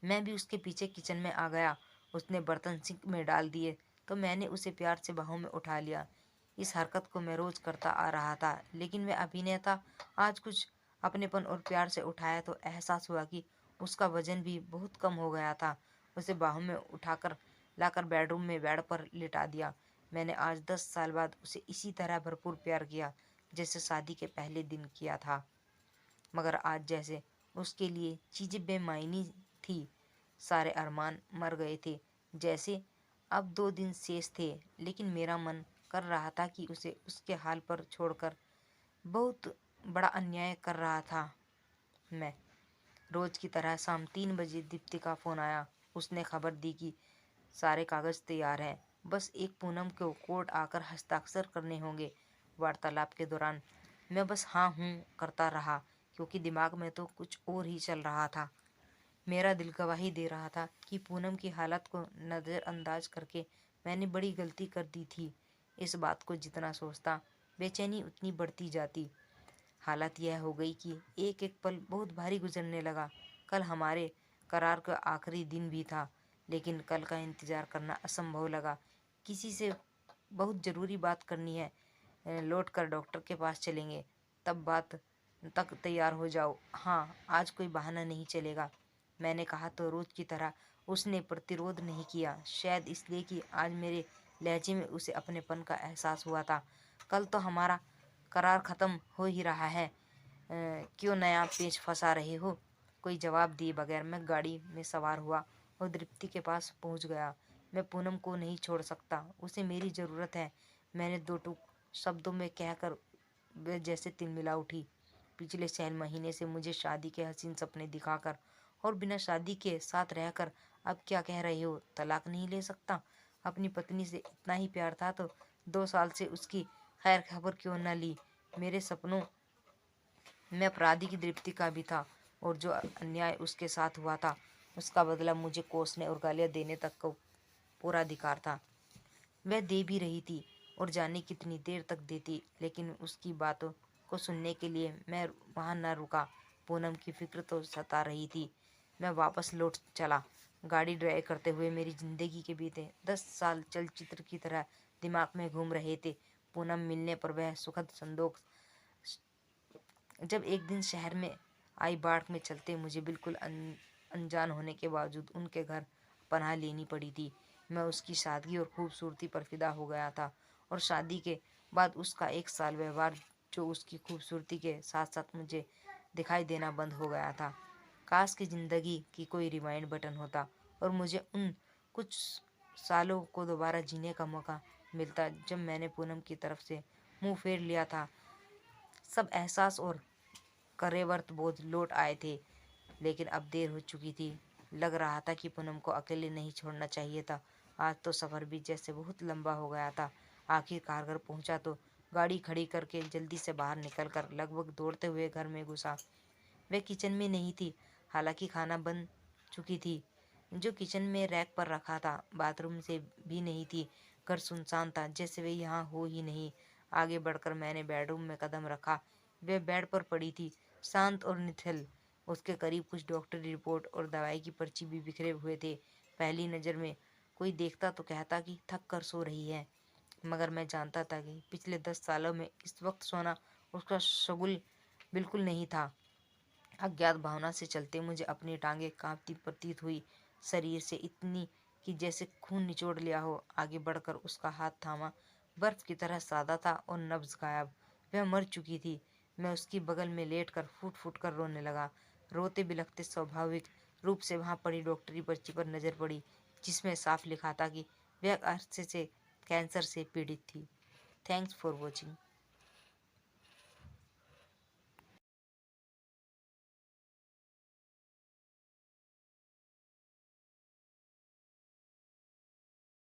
मैं भी उसके पीछे किचन में आ गया। उसने बर्तन सिंक में डाल दिए तो मैंने उसे प्यार से बाहों में उठा लिया। इस हरकत को मैं रोज करता आ रहा था, लेकिन वह अभिनय था। आज कुछ अपनेपन और प्यार से उठाया तो एहसास हुआ कि उसका वजन भी बहुत कम हो गया था। उसे बाहों में उठाकर लाकर बेडरूम में बेड पर लिटा दिया। मैंने आज 10 साल बाद उसे इसी तरह भरपूर प्यार किया जैसे शादी के पहले दिन किया था। मगर आज जैसे उसके लिए चीजें बेमायनी थी। सारे अरमान मर गए थे। जैसे अब 2 दिन शेष थे, लेकिन मेरा मन कर रहा था कि उसे उसके हाल पर छोड़कर। बहुत बड़ा अन्याय कर रहा था मैं। रोज की तरह शाम 3 बजे दीप्ति का फोन आया। उसने खबर दी कि सारे कागज तैयार हैं, बस एक पूनम को कोर्ट आकर हस्ताक्षर करने होंगे। वार्तालाप के दौरान मैं बस हाँ हूँ करता रहा, क्योंकि दिमाग में तो कुछ और ही चल रहा था। मेरा दिल गवाही दे रहा था कि पूनम की हालत को नज़रअंदाज करके मैंने बड़ी गलती कर दी थी। इस बात को जितना सोचता, बेचैनी उतनी बढ़ती जाती। हालत यह हो गई कि एक एक पल बहुत भारी गुजरने लगा। कल हमारे करार का आखिरी दिन भी था, लेकिन कल का इंतजार करना असंभव लगा। किसी से बहुत ज़रूरी बात करनी है, लौट कर डॉक्टर के पास चलेंगे, तब बात तक तैयार हो जाओ। हाँ, आज कोई बहाना नहीं चलेगा। मैंने कहा तो रोज की तरह उसने प्रतिरोध नहीं किया, शायद इसलिए कि आज मेरे लहजे में उसे अपनेपन का एहसास हुआ था। कल तो हमारा करार खत्म हो ही रहा है, क्यों नया पेच फंसा रहे हो? कोई जवाब दिए बगैर मैं गाड़ी में सवार हुआ और दीप्ति के पास पहुंच गया। मैं पूनम को नहीं छोड़ सकता, उसे मेरी ज़रूरत है। मैंने दो टूक शब्दों में कहकर वे जैसे तिलमिला उठी। पिछले 6 महीने से मुझे शादी के हसीन सपने दिखाकर और बिना शादी के साथ रहकर अब क्या कह रहे हो? तलाक नहीं ले सकता? अपनी पत्नी से इतना ही प्यार था तो 2 साल से उसकी खैर खबर क्यों न ली? मेरे सपनों में अपराधी की दीप्ति का भी था, और जो अन्याय उसके साथ हुआ था उसका बदला मुझे कोसने और गालियां देने तक का पूरा अधिकार था। वह दे भी रही थी, और जाने कितनी देर तक देती, लेकिन उसकी बातों को सुनने के लिए मैं वहां न रुका। पूनम की फिक्र तो सता रही थी। मैं वापस लौट चला। गाड़ी ड्राइव करते हुए मेरी जिंदगी के बीते 10 साल चलचित्र की तरह दिमाग में घूम रहे थे। पूनम मिलने पर वह सुखद संदोख। जब एक दिन शहर में आई बाढ़ में चलते मुझे बिल्कुल अनजान होने के बावजूद उनके घर पनाह लेनी पड़ी थी। मैं उसकी सादगी और खूबसूरती पर फिदा हो गया था, और शादी के बाद उसका 1 साल व्यवहार जो उसकी खूबसूरती के साथ साथ मुझे दिखाई देना बंद हो गया था। काश की ज़िंदगी की कोई रिवाइंड बटन होता और मुझे उन कुछ सालों को दोबारा जीने का मौका मिलता जब मैंने पूनम की तरफ से मुंह फेर लिया था। सब एहसास और करेवर्त बोझ लौट आए थे, लेकिन अब देर हो चुकी थी। लग रहा था कि पूनम को अकेले नहीं छोड़ना चाहिए था। आज तो सफ़र भी जैसे बहुत लंबा हो गया था। आखिरकार घर पहुंचा तो गाड़ी खड़ी करके जल्दी से बाहर निकलकर लगभग दौड़ते हुए घर में घुसा। वह किचन में नहीं थी, हालांकि खाना बन चुकी थी। जो किचन में रैक पर रखा था, बाथरूम से भी नहीं थी। घर सुनसान था, जैसे वे यहाँ हो ही नहीं। आगे बढ़कर मैंने बेडरूम में कदम रखा। वह बेड पर पड़ी थी, शांत और निश्चल। उसके करीब कुछ डॉक्टरी रिपोर्ट और दवाई की पर्ची भी बिखरे हुए थे। पहली नज़र में कोई देखता तो कहता कि थक कर सो रही है, मगर मैं जानता था कि पिछले 10 सालों में इस वक्त सोना उसका शगुल बिल्कुल नहीं था। अज्ञात भावना से चलते मुझे अपनी टांगें कांपती प्रतीत हुई, शरीर से इतनी कि जैसे खून निचोड़ लिया हो। आगे बढ़कर उसका हाथ थामा। बर्फ की तरह सादा था और नब्ज गायब। वह मर चुकी थी। मैं उसकी बगल में लेटकर फूट फूट कर रोने लगा। रोते बिलखते स्वाभाविक रूप से वहां पड़ी डॉक्टरी पर्ची पर नजर पड़ी, जिसमें साफ लिखा था कि वह अरसे से कैंसर से पीड़ित थी। Thanks for watching.